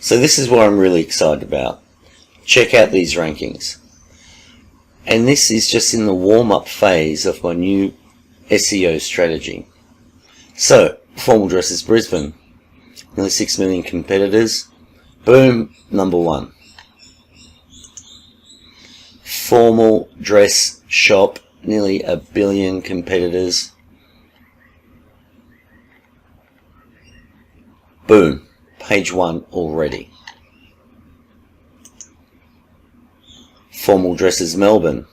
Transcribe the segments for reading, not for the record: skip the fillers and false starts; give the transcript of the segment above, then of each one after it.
So this is what I'm really excited about. Check out these rankings. And this is just in the warm-up phase of my new SEO strategy. So, formal dresses Brisbane. Nearly 6 million competitors. Boom, number 1. Formal dress shop, nearly 1 billion competitors. Boom, page 1 already. Formal dresses Melbourne.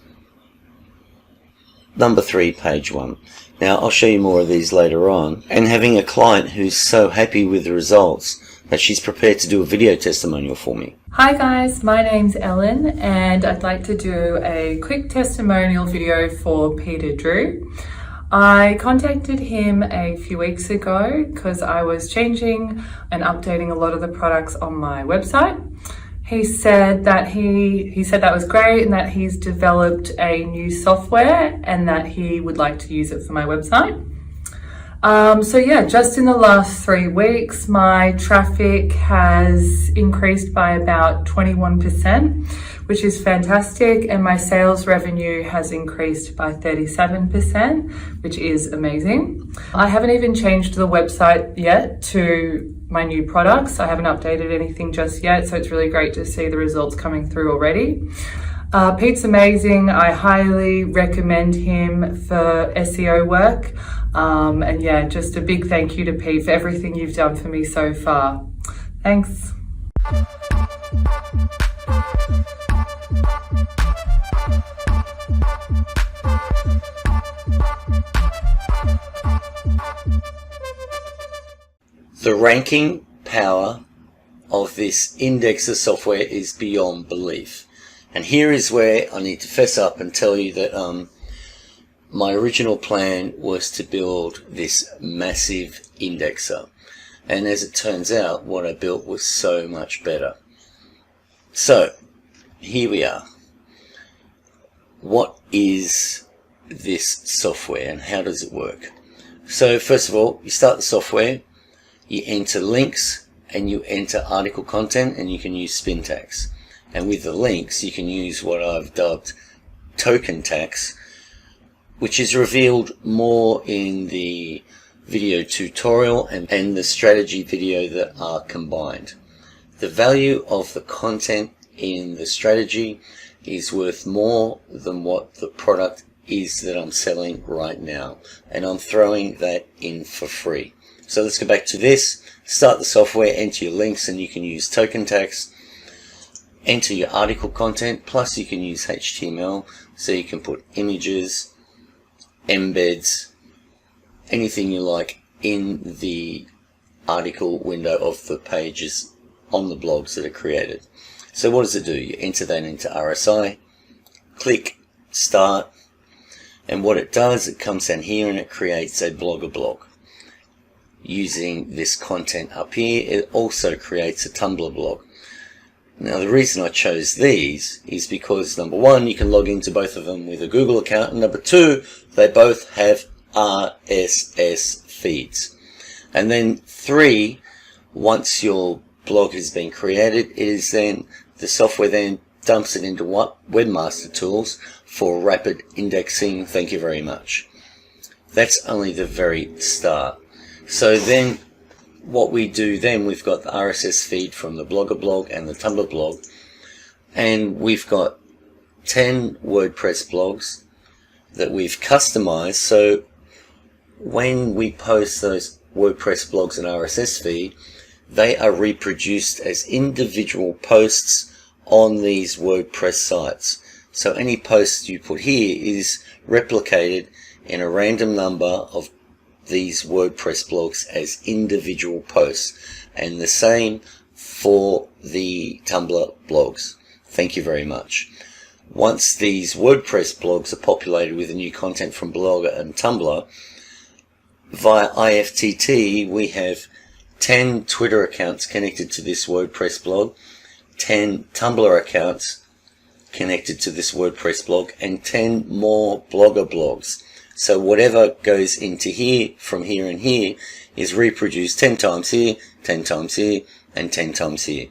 Number 3, page 1. Now I'll show you more of these later on. And having a client who's so happy with the results that she's prepared to do a video testimonial for me. Hi guys, my name's Ellen and I'd like to do a quick testimonial video for Peter Drew. I contacted him a few weeks ago because I was changing and updating a lot of the products on my website. He said that that was great and that he's developed a new software and that he would like to use it for my website. So yeah, just in the last 3 weeks, my traffic has increased by about 21%, which is fantastic. And my sales revenue has increased by 37%, which is amazing. I haven't even changed the website yet to my new products. I haven't updated anything just yet. So it's really great to see the results coming through already. Pete's amazing. I highly recommend him for SEO work. And yeah, just a big thank you to Pete for everything you've done for me so far. Thanks. The ranking power of this indexer software is beyond belief. And here is where I need to fess up and tell you that my original plan was to build this massive indexer. And as it turns out, what I built was so much better. So, here we are. What is this software and how does it work? So first of all, you start the software, you enter links and you enter article content, and you can use spin tags. And with the links, you can use what I've dubbed token tags, which is revealed more in the video tutorial and the strategy video that are combined. The value of the content in the strategy is worth more than what the product is that I'm selling right now. And I'm throwing that in for free. So let's go back to this. Start the software, enter your links, and you can use token tags. Enter your article content, plus you can use HTML, so you can put images, embeds, anything you like in the article window of the pages on the blogs that are created. So what does it do? You enter that into RSI, click start, and what it does, it comes down here and it creates a Blogger blog. Using this content up here, it also creates a Tumblr blog. Now the reason I chose these is because number 1, you can log into both of them with a Google account, and number 2, they both have RSS feeds. And then 3, once your blog has been created, the software then dumps it into Webmaster Tools for rapid indexing. Thank you very much. That's only the very start. So then what we do then, we've got the RSS feed from the Blogger blog and the Tumblr blog, and we've got 10 WordPress blogs that we've customized. So when we post those WordPress blogs and RSS feed, they are reproduced as individual posts on these WordPress sites. So any post you put here is replicated in a random number of these WordPress blogs as individual posts, and the same for the Tumblr blogs. Thank you very much. Once these WordPress blogs are populated with the new content from Blogger and Tumblr, via IFTT we have 10 Twitter accounts connected to this WordPress blog, 10 Tumblr accounts connected to this WordPress blog, and 10 more Blogger blogs. So whatever goes into here, from here and here, is reproduced 10 times here, 10 times here, and 10 times here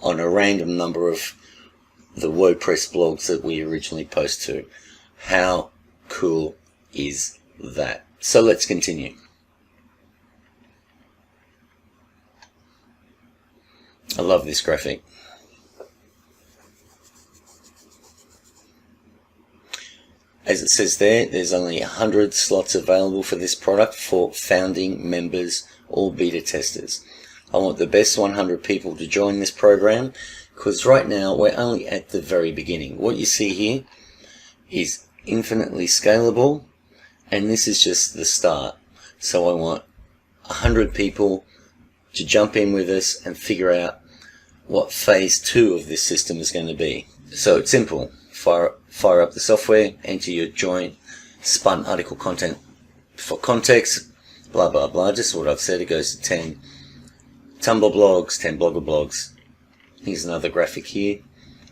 on a random number of the WordPress blogs that we originally post to. How cool is that? So let's continue. I love this graphic. As it says there, there's only 100 slots available for this product for founding members or beta testers. I want the best 100 people to join this program, because right now we're only at the very beginning. What you see here is infinitely scalable, and this is just the start. So I want 100 people to jump in with us and figure out what phase 2 of this system is going to be. So it's simple. Fire up the software, enter your joint spun article content for context, blah blah blah, just what I've said. It goes to 10 Tumblr blogs, 10 Blogger blogs. Here's another graphic here.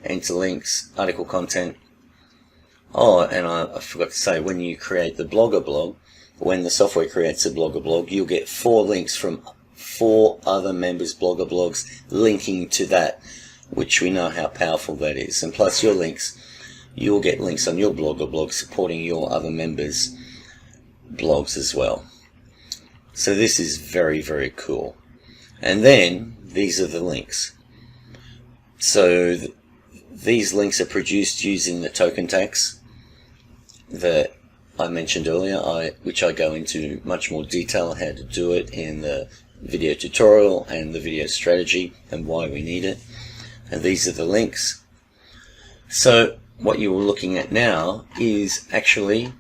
Enter links, article content. Oh, and I forgot to say, when you create the Blogger blog, when the software creates a Blogger blog, you'll get 4 links from 4 other members' Blogger blogs linking to that, which we know how powerful that is. And plus your links, you'll get links on your Blogger blog supporting your other members' blogs as well. So this is very, very cool. And then these are the links. So these links are produced using the token tags that I mentioned earlier, which I go into much more detail how to do it in the video tutorial and the video strategy and why we need it. And these are the links. So what you're looking at now is actually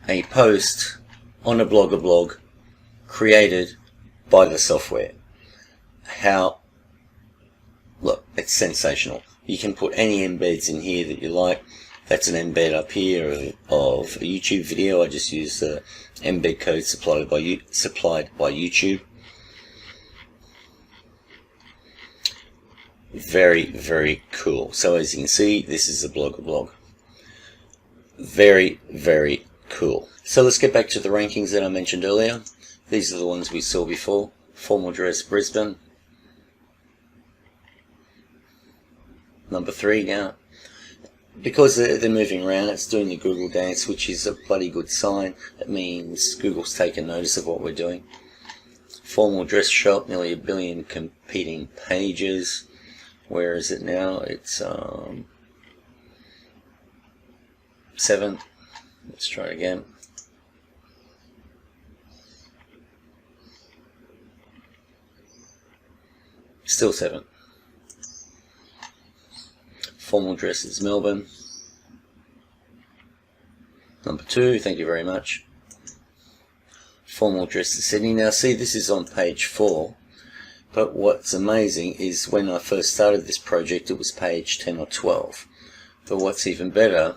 a post on a Blogger blog created by the software. Look, it's sensational. You can put any embeds in here that you like. That's an embed up here of a YouTube video. I just use the embed code supplied by YouTube. Very, very cool. So as you can see, this is a Blogger blog. Very, very cool. So let's get back to the rankings that I mentioned earlier. These are the ones we saw before. Formal dress Brisbane. Number 3 now. Because they're moving around, it's doing the Google dance, which is a bloody good sign. It means Google's taken notice of what we're doing. Formal dress shop, nearly 1 billion competing pages. Where is it now? It's 7. Let's try it again. Still 7. Formal dresses Melbourne. Number 2, thank you very much. Formal dresses Sydney. Now see, this is on page 4. But what's amazing is when I first started this project, it was page 10 or 12. But what's even better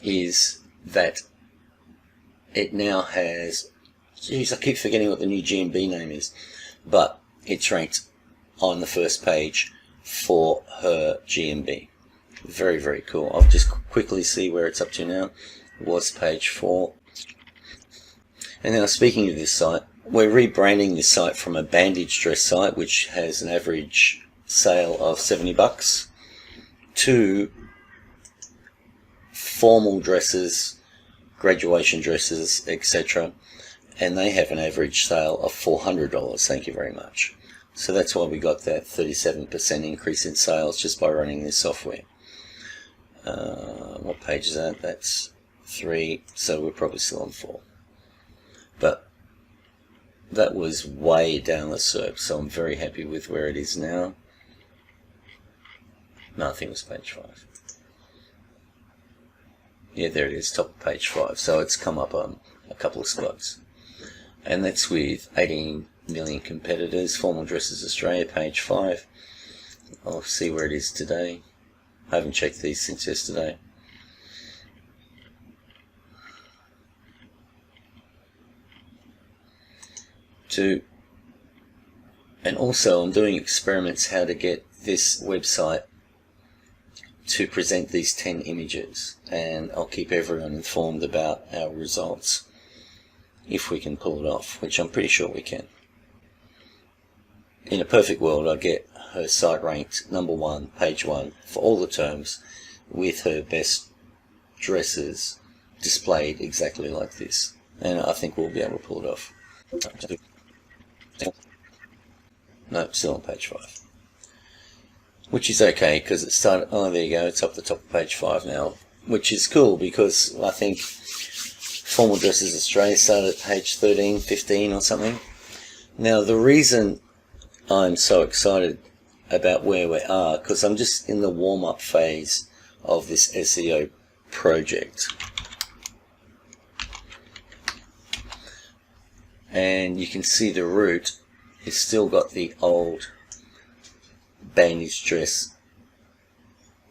is that it now has, geez, I keep forgetting what the new GMB name is, but it's ranked on the first page for her GMB. Very, very cool. I'll just quickly see where it's up to now. It was page 4. And now speaking of this site, we're rebranding this site from a bandage dress site, which has an average sale of $70, to formal dresses, graduation dresses, etc. And they have an average sale of $400. Thank you very much. So that's why we got that 37% increase in sales just by running this software. What page is that? That's 3, so we're probably still on 4. But that was way down the SERP, so I'm very happy with where it is now. No, I think it was page 5. Yeah, there it is, top of page 5. So it's come up on a couple of spots. And that's with 18 million competitors. Formal Dresses Australia, page 5. I'll see where it is today. I haven't checked these since yesterday. And also I'm doing experiments how to get this website to present these 10 images, and I'll keep everyone informed about our results if we can pull it off, which I'm pretty sure we can. in a perfect world, I'd get her site ranked #1, page 1 for all the terms, with her best dresses displayed exactly like this. And I think we'll be able to pull it off. No, still on page 5. Which is okay, because it started, oh there you go, it's up the top of page 5 now. Which is cool, because I think Formal Dresses Australia started at page 13, 15 or something. Now the reason I'm so excited about where we are, because I'm just in the warm-up phase of this SEO project. And you can see the root is still got the old bandage dress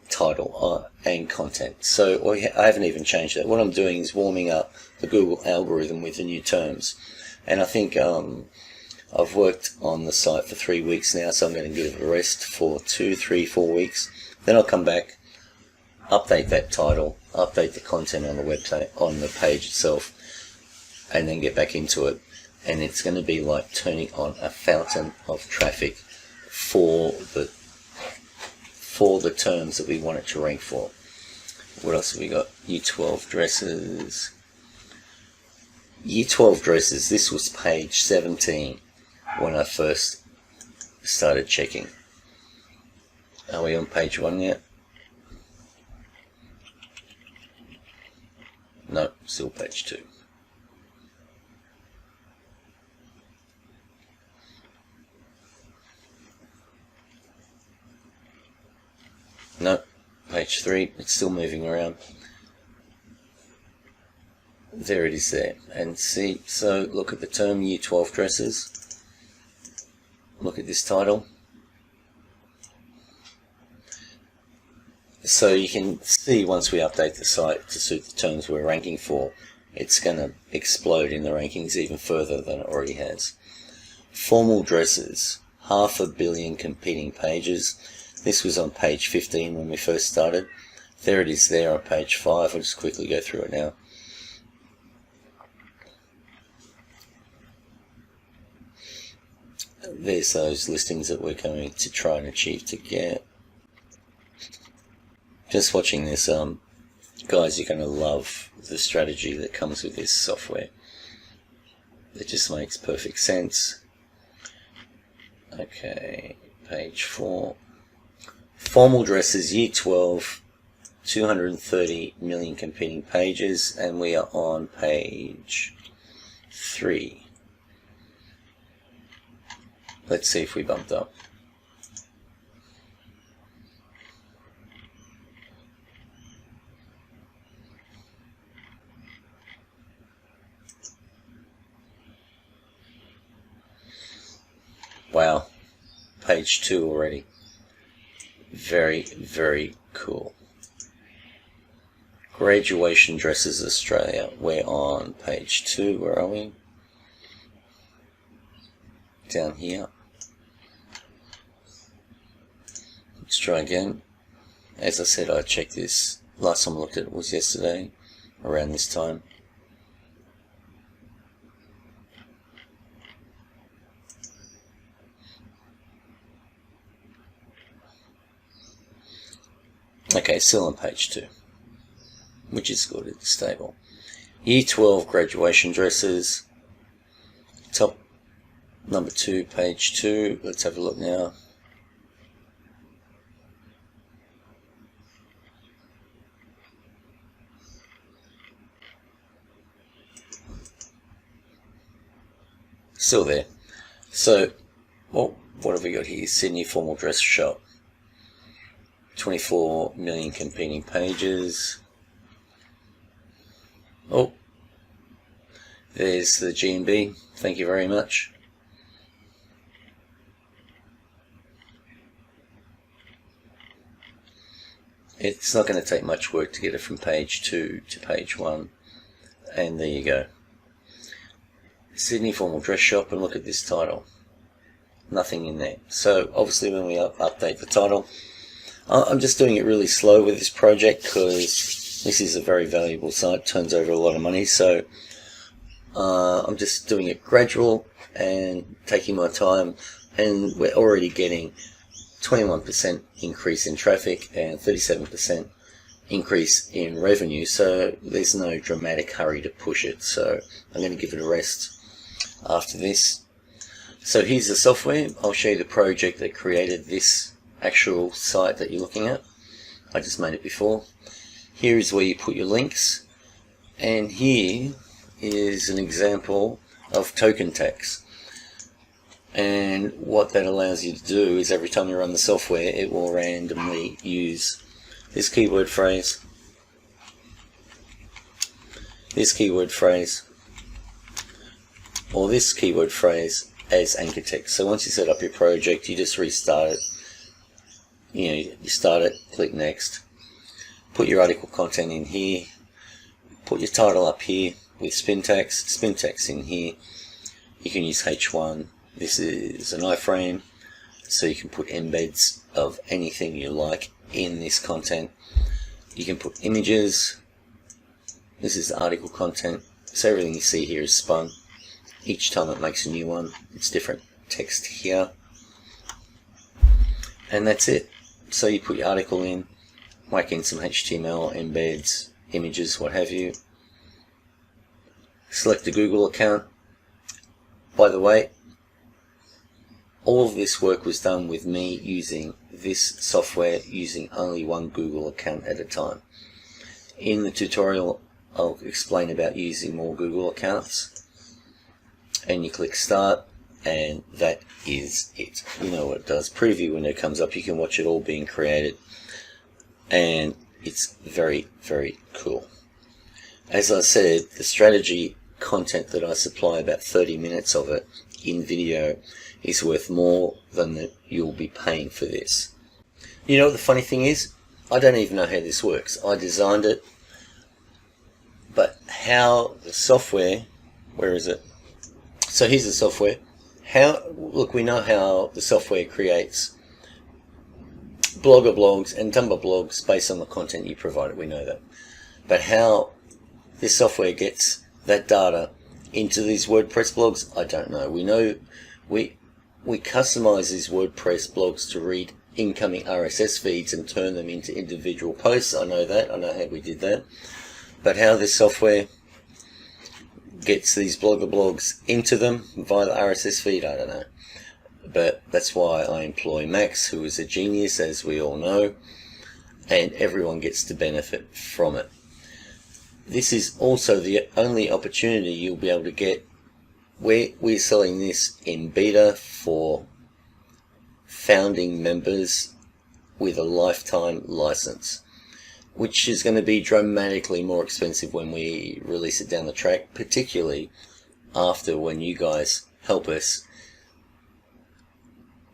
title and content. So I haven't even changed that. What I'm doing is warming up the Google algorithm with the new terms. And I think I've worked on the site for 3 weeks now, so I'm going to give it a rest for 2, 3, 4 weeks. Then I'll come back, update that title, update the content on the website, on the page itself, and then get back into it. And it's going to be like turning on a fountain of traffic for the terms that we want it to rank for. What else have we got? Year 12 dresses. Year 12 dresses, this was page 17 when I first started checking. Are we on page 1 yet? No, still page 2. No, page 3, it's still moving around. There it is there. And see, so look at the term Year 12 dresses. Look at this title. So you can see once we update the site to suit the terms we're ranking for, it's going to explode in the rankings even further than it already has. Formal dresses, 500 million competing pages. This was on page 15 when we first started. There it is there on page 5. I'll just quickly go through it now. There's those listings that we're going to try and achieve to get. Just watching this, guys, you're going to love the strategy that comes with this software. It just makes perfect sense. Okay, page 4. Formal dresses, Year 12, 230 million competing pages, and we are on page 3. Let's see if we bumped up. Wow, page 2 already. Very, very cool. Graduation Dresses Australia. We're on page 2. Where are we? Down here. Let's try again. As I said, I checked this. Last time I looked at it was yesterday, around this time. Okay, still on page 2, which is good, it's stable. Year 12 graduation dresses, top number 2, page 2. Let's have a look now. Still there. So, what have we got here? Sydney Formal Dress Shop. 24 million competing pages. Oh, there's the GMB. Thank you very much. It's not going to take much work to get it from page 2 to page 1. And there you go. Sydney Formal Dress Shop, and look at this title. Nothing in there. So obviously when we update the title, I'm just doing it really slow with this project because this is a very valuable site, turns over a lot of money, so I'm just doing it gradual and taking my time, and we're already getting 21% increase in traffic and 37% increase in revenue, so there's no dramatic hurry to push it. So I'm going to give it a rest after this. So here's the software. I'll show you the project that created this actual site that you're looking at. I just made it before. Here is where you put your links, and here is an example of token tax. And what that allows you to do is every time you run the software, it will randomly use this keyword phrase, this keyword phrase, or this keyword phrase as anchor text. So once you set up your project, you just restart it. You start it, click next, put your article content in here, put your title up here with spin tax in here. You can use H1. This is an iframe, so you can put embeds of anything you like in this content. You can put images. This is the article content, so everything you see here is spun. Each time it makes a new one, it's different text here, and that's it. So you put your article in, whack in some HTML, embeds, images, what have you. Select a Google account. By the way, all of this work was done with me using this software, using only one Google account at a time. In the tutorial, I'll explain about using more Google accounts. And you click start, and that is it. You know what it does. Preview window comes up. You can watch it all being created, and it's very, very cool. As I said, the strategy content that I supply, about 30 minutes of it in video, is worth more than that you'll be paying for this. You know what the funny thing is? I don't even know how this works. I designed it, but how the software, where is it? So here's the software. Look, we know how the software creates Blogger blogs and Tumblr blogs based on the content you provided. We know that. But how this software gets that data into these WordPress blogs, I don't know. We know we customize these WordPress blogs to read incoming RSS feeds and turn them into individual posts. I know that. I know how we did that. But how this software gets these Blogger blogs into them via the RSS feed, I don't know. But that's why I employ Max, who is a genius, as we all know, and everyone gets to benefit from it. This is also the only opportunity you'll be able to get. We're selling this in beta for founding members with a lifetime license, which is going to be dramatically more expensive when we release it down the track, particularly after when you guys help us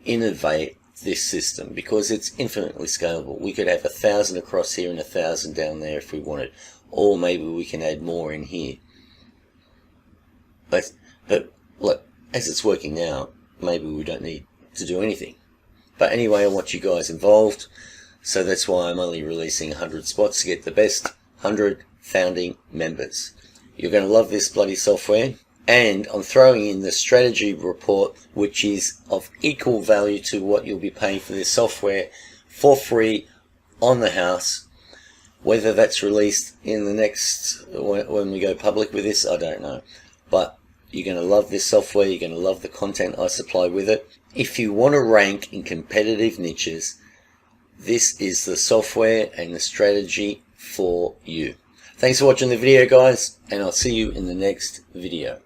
innovate this system, because it's infinitely scalable. We could have 1,000 across here and 1,000 down there if we wanted, or maybe we can add more in here. But look, as it's working now, maybe we don't need to do anything. But anyway, I want you guys involved, so that's why I'm only releasing 100 spots to get the best 100 founding members. You're going to love this bloody software, and I'm throwing in the strategy report, which is of equal value to what you'll be paying for this software for free on the house. Whether that's released in the next, when we go public with this, I don't know. But you're going to love this software. You're going to love the content I supply with it. If you want to rank in competitive niches, this is the software and the strategy for you. Thanks for watching the video, guys, and I'll see you in the next video.